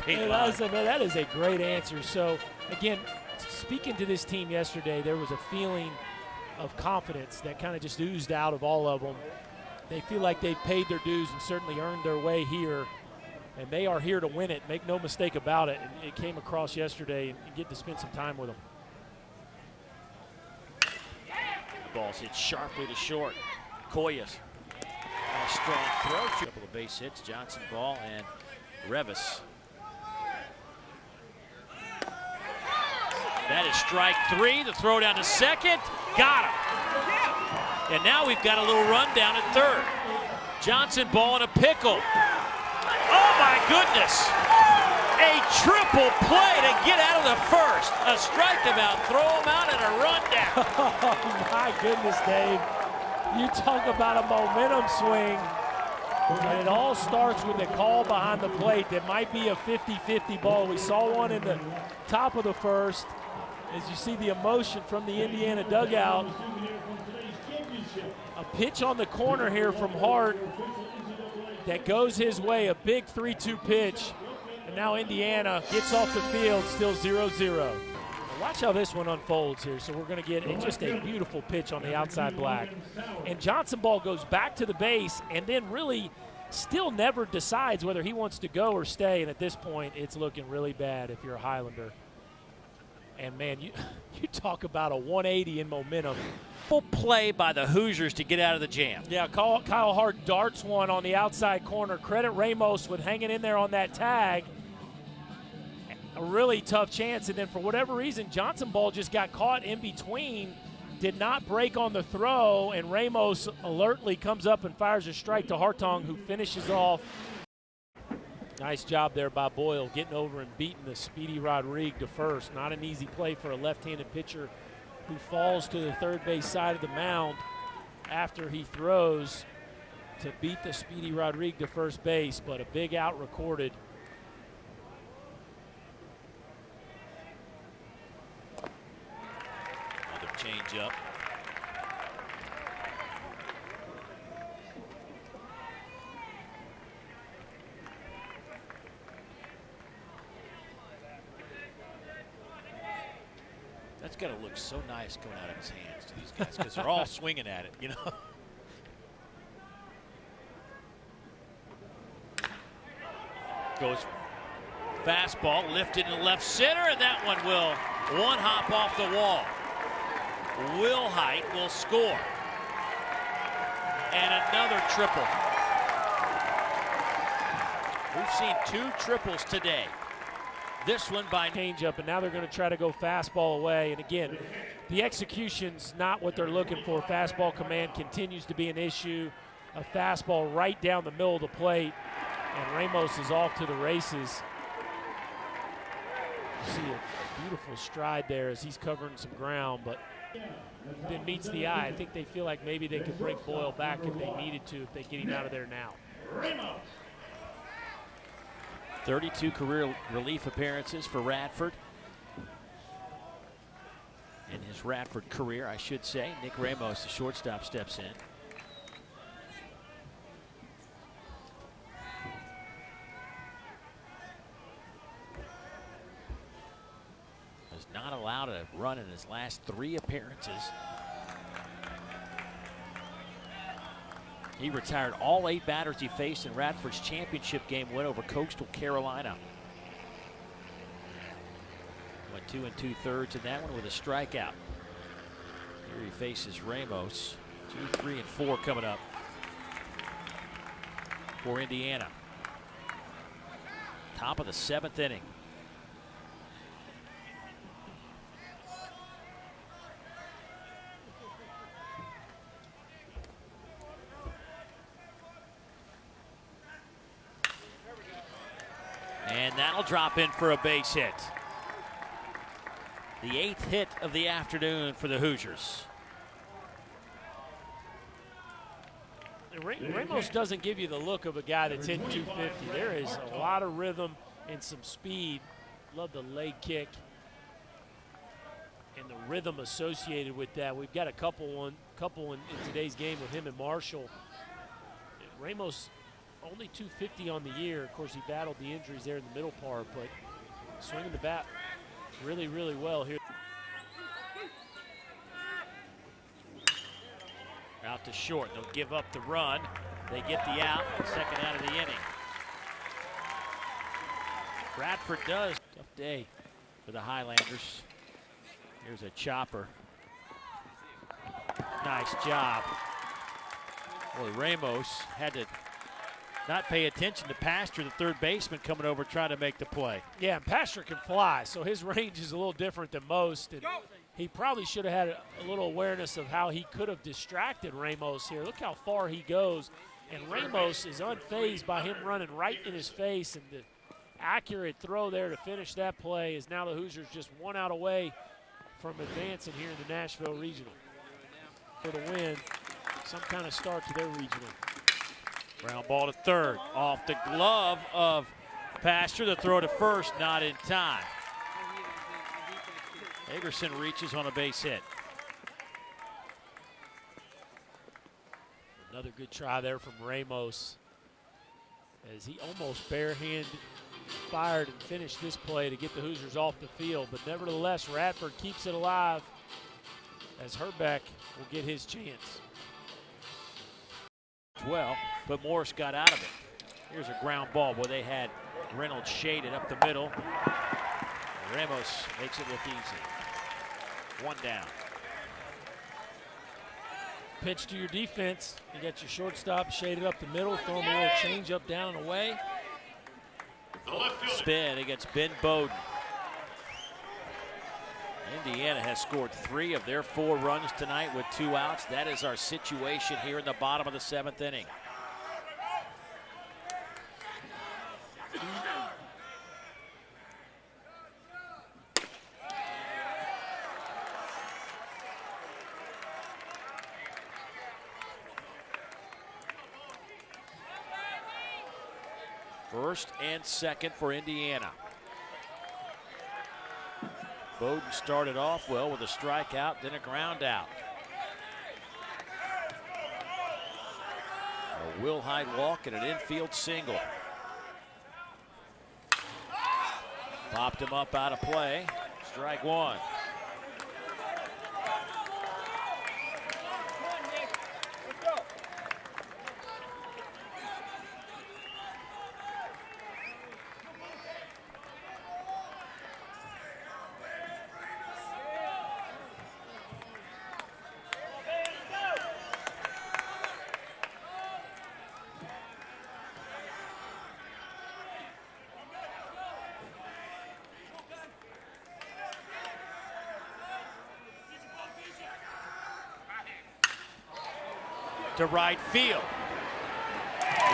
great line. That is a great answer. So, again, speaking to this team yesterday, there was a feeling of confidence that kind of just oozed out of all of them. They feel like they've paid their dues and certainly earned their way here, and they are here to win it. Make no mistake about it. And it came across yesterday, and you get to spend some time with them. The ball's hit sharply to short. Koyas. A strong throw. A couple of base hits. Johnson ball and Revis. That is strike 3. The throw down to second. Got him. And now we've got a little rundown at third. Johnson ball in a pickle. Oh my goodness. A triple play to get out of the first. A strike him out, throw him out, and a rundown. Oh my goodness, Dave. You talk about a momentum swing. And it all starts with a call behind the plate that might be a 50-50 ball. We saw one in the top of the first. As you see the emotion from the Indiana dugout. A pitch on the corner here from Hart that goes his way, a big 3-2 pitch. And now Indiana gets off the field, still 0-0. Watch how this one unfolds here. So we're going to get just a beautiful pitch on the outside black. And Johnson ball goes back to the base and then really still never decides whether he wants to go or stay. And at this point, it's looking really bad if you're a Highlander. And, man, you talk about a 180 in momentum. Full play by the Hoosiers to get out of the jam. Yeah, Kyle Hart darts one on the outside corner. Credit Ramos with hanging in there on that tag. A really tough chance, and then for whatever reason, Johnson ball just got caught in between, did not break on the throw, and Ramos alertly comes up and fires a strike to Hartong, who finishes off. Nice job there by Boyle, getting over and beating the speedy Rodrigue to first. Not an easy play for a left-handed pitcher who falls to the third base side of the mound after he throws to beat the speedy Rodrigue to first base, but a big out recorded. Another change up. That's got to look so nice coming out of his hands to these guys because they're all swinging at it, you know. Goes fastball, lifted in left center, and that one will one hop off the wall. Will Height will score. And another triple. We've seen 2 triples today. This one by changeup, and now they're going to try to go fastball away. And again, the execution's not what they're looking for. Fastball command continues to be an issue. A fastball right down the middle of the plate, and Ramos is off to the races. You see a beautiful stride there as he's covering some ground, but then meets the eye. I think they feel like maybe they could bring Boyle back if they needed to, if they get him out of there now. 32 career relief appearances for Radford. In his Radford career, I should say. Nick Ramos, the shortstop, steps in. Has not allowed a run in his last 3 appearances. He retired all 8 batters he faced in Radford's championship game win over Coastal Carolina. Went 2 2/3 in that one with a strikeout. Here he faces Ramos. 2, 3, and 4 coming up for Indiana. Top of the 7th inning. And that'll drop in for a base hit. The 8th hit of the afternoon for the Hoosiers. Ramos doesn't give you the look of a guy that's hitting 250. There is a lot of rhythm and some speed. Love the leg kick and the rhythm associated with that. We've got a couple in today's game with him and Marshall. Ramos only 250 on the year. Of course, he battled the injuries there in the middle part, but swinging the bat really, really well here. Out to short. They'll give up the run. They get the out. Second out of the inning. Bradford does. Tough day for the Highlanders. Here's a chopper. Nice job. Boy, Ramos had to not pay attention to Pastor, the third baseman, coming over trying to make the play. Yeah, and Pastor can fly, so his range is a little different than most. And he probably should have had a little awareness of how he could have distracted Ramos here. Look how far he goes. And Ramos is unfazed by him running right in his face. And the accurate throw there to finish that play is now the Hoosiers just 1 out away from advancing here in the Nashville Regional for the win. Some kind of start to their regional. Ground ball to third. Off the glove of Pastor. The throw to first, not in time. Hagerson reaches on a base hit. Another good try there from Ramos as he almost bare-handed fired and finished this play to get the Hoosiers off the field. But nevertheless, Radford keeps it alive as Herbeck will get his chance. Well, but Morris got out of it. Here's a ground ball where they had Reynolds shaded up the middle. Ramos makes it look easy. 1 down. Pitch to your defense. You got your shortstop shaded up the middle, throw him a little change up, down, and away. Spin against Ben Bowden. Indiana has scored 3 of their 4 runs tonight with 2 outs. That is our situation here in the bottom of the 7th inning. First and second for Indiana. Bowden started off well with a strikeout, then a ground out. A Will Hyde walk and an infield single. Popped him up out of play. Strike 1. To right field.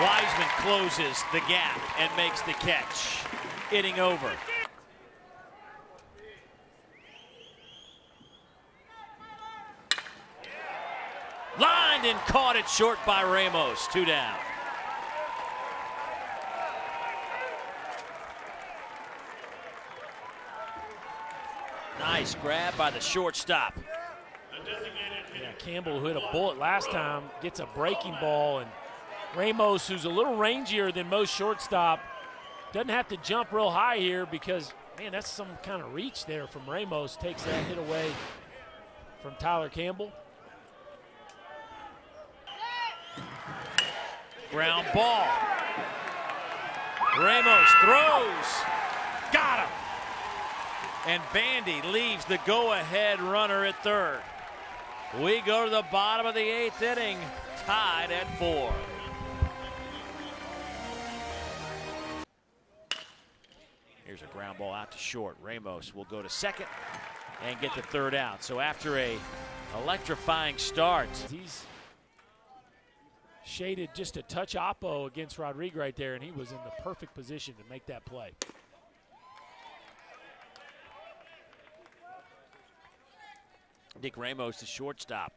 Wiseman closes the gap and makes the catch. Inning over. Lined and caught it short by Ramos. 2 down. Nice grab by the shortstop. Yeah, Campbell, who hit a bullet last time, gets a breaking ball, and Ramos, who's a little rangier than most shortstop, doesn't have to jump real high here because, man, that's some kind of reach there from Ramos. Takes that hit away from Tyler Campbell. Ground ball. Ramos throws. Got him. And Vandy leaves the go-ahead runner at third. We go to the bottom of the 8th inning, tied at 4. Here's a ground ball out to short. Ramos will go to second and get the third out. So after a electrifying start, he's shaded just a touch oppo against Rodriguez right there, and he was in the perfect position to make that play. Nick Ramos, the shortstop.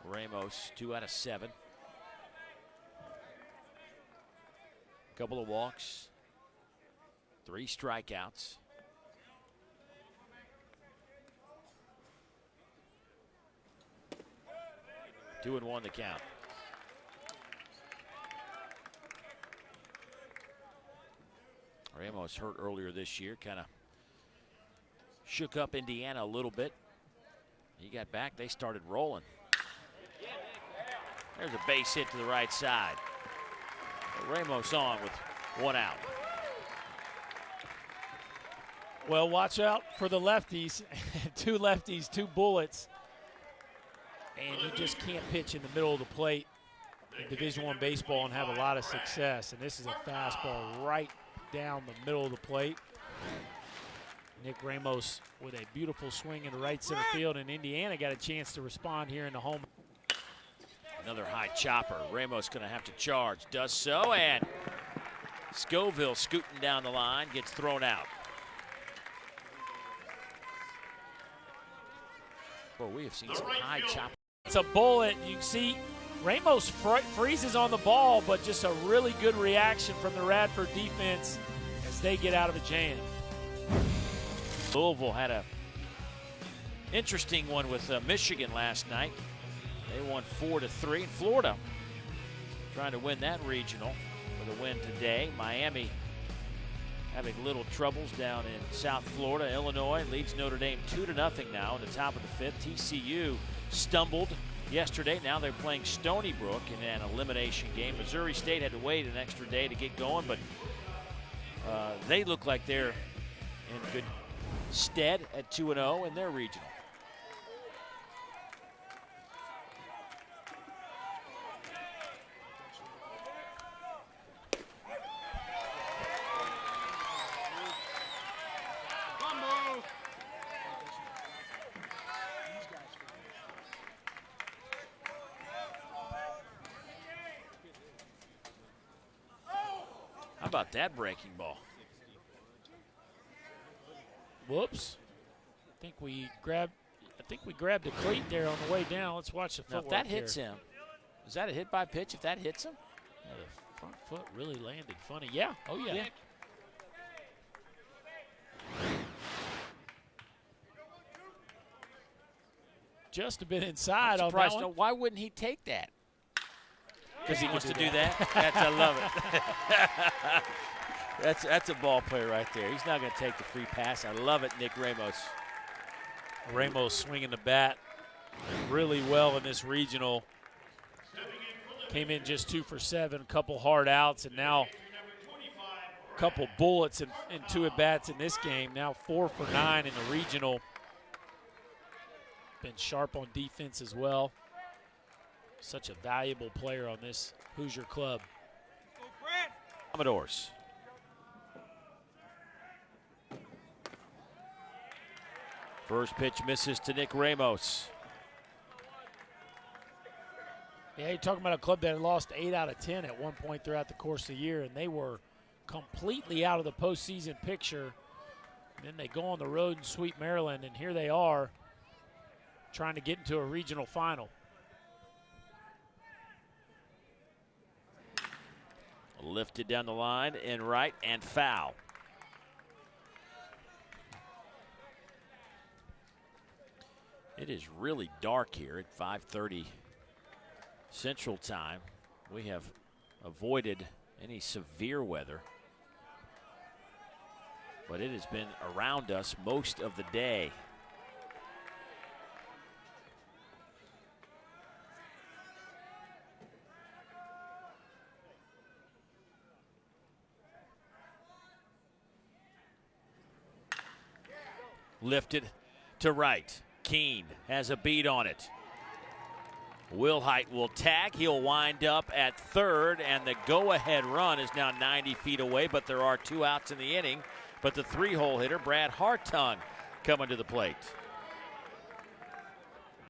Ramos, 2 out of 7. Couple of walks, 3 strikeouts. Two and 1 the count. Ramos hurt earlier this year, kind of shook up Indiana a little bit. He got back, they started rolling. There's a base hit to the right side. Ramos on with 1 out. Well, watch out for the lefties. 2 lefties, 2 bullets. And you just can't pitch in the middle of the plate in Division I baseball and have a lot of success. And this is a fastball right down the middle of the plate. Nick Ramos with a beautiful swing into right center field, and Indiana got a chance to respond here in the home. Another high chopper. Ramos going to have to charge. Does so, and Scoville scooting down the line, gets thrown out. Boy, we have seen some high choppers. It's a bullet. You see Ramos freezes on the ball, but just a really good reaction from the Radford defense as they get out of a jam. Louisville had a interesting one with Michigan last night. They won 4-3. And Florida trying to win that regional with a win today. Miami having little troubles down in South Florida. Illinois leads Notre Dame 2-0 now in the top of the 5th. TCU stumbled yesterday. Now they're playing Stony Brook in an elimination game. Missouri State had to wait an extra day to get going, but they look like they're in good stead at 2-0 in their regional. How about that breaking ball? Whoops. I think we grabbed a cleat there on the way down. Let's watch the footwork. Now if that hits him, is that a hit by pitch if that hits him? Yeah, the front foot really landed funny. Yeah. Oh, yeah. Just a bit inside on that one. Why wouldn't he take that? Because he wants to do that? I love it. That's a ball player right there. He's not going to take the free pass. I love it, Nick Ramos. Ramos swinging the bat really well in this regional. Came in just 2 for 7, a couple hard outs, and now a couple bullets in 2 at-bats in this game. Now 4 for 9 in the regional. Been sharp on defense as well. Such a valuable player on this Hoosier club. Commodores. First pitch misses to Nick Ramos. Yeah, you're talking about a club that had lost 8 out of 10 at one point throughout the course of the year, and they were completely out of the postseason picture. And then they go on the road and sweep Maryland, and here they are trying to get into a regional final. Lifted down the line in right and foul. It is really dark here at 5:30 Central Time. We have avoided any severe weather, but it has been around us most of the day. Lifted to right. Keene has a beat on it. Wilhite will tag. He'll wind up at third, and the go-ahead run is now 90 feet away, but there are 2 outs in the inning. But the 3-hole hitter, Brad Hartung, coming to the plate.